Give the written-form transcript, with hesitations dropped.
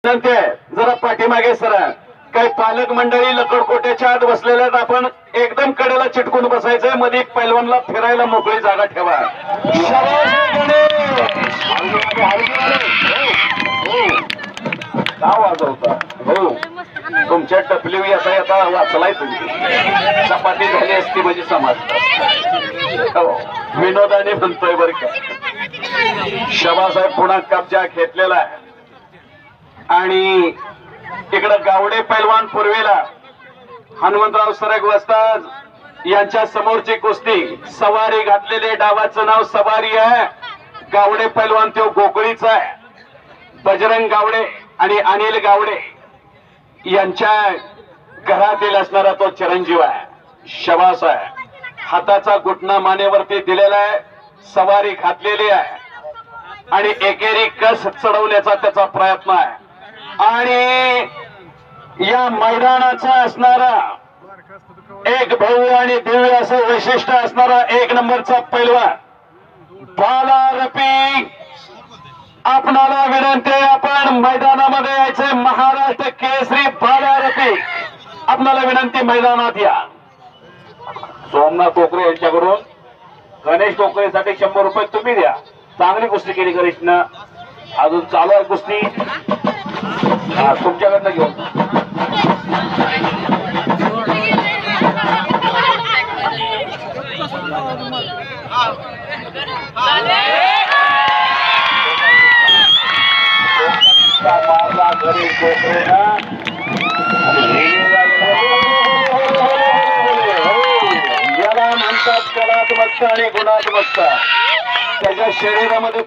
विनंती आहे जरा पाठीमागे सरा। काही पालक मंडळी लकडकोट्याच्या आत बसलेल्यात, आपण एकदम कडेला चिटकून बसायचंय, मध्ये पैलवानला फिरायला मोकळी जागा ठेवा। का वाजवता हो? तुमच्या टपली आता आता वाचलाय तुम्ही, चपाती झाली असती म्हणजे समाज विनोदाने म्हणतोय बर का। शबासाहेब पुन्हा कब्जा घेतलेला आहे आणि इकडं गावडे पैलवान पूर्वेला हनुमंतराव सरग वस्ताद यांच्या समोरची कुस्ती। सवारी घातलेले डावाचं नाव सवारी आहे, गावडे पैलवान तो गोकुळीचा आहे। बजरंग गावडे आणि अनिल गावडे यांच्या घरातील असणारा तो चिरंजीव आहे, शबास आहे। हाताचा घुटणा मानेवरती दिलेला आहे, सवारी घातलेली आहे आणि एकेरी कस चढवण्याचा त्याचा प्रयत्न आहे। आणि या मैदानाचा असणारा एक भव्य आणि दिव्य असं वैशिष्ट्य असणारा एक नंबरचा पैलवान बाला रफिक। आपणाला विनंती आहे, आपण मैदानामध्ये यायचे। महाराष्ट्र केसरी बाला रफिक, आपणाला विनंती मैदानात या। सोमनाथ टोकरे यांच्याकडून गणेश टोकरेसाठी 100 रुपये तुम्ही द्या। चांगली कुस्ती केली गणेशनं, अजून चालू आहे कुस्ती, तुमच्याकडनं घेऊन। मारला गणेश टोकरेनं, याला म्हणतात कलात्मकता आणि गुणात्मकता। त्याच्या शरीरामध्ये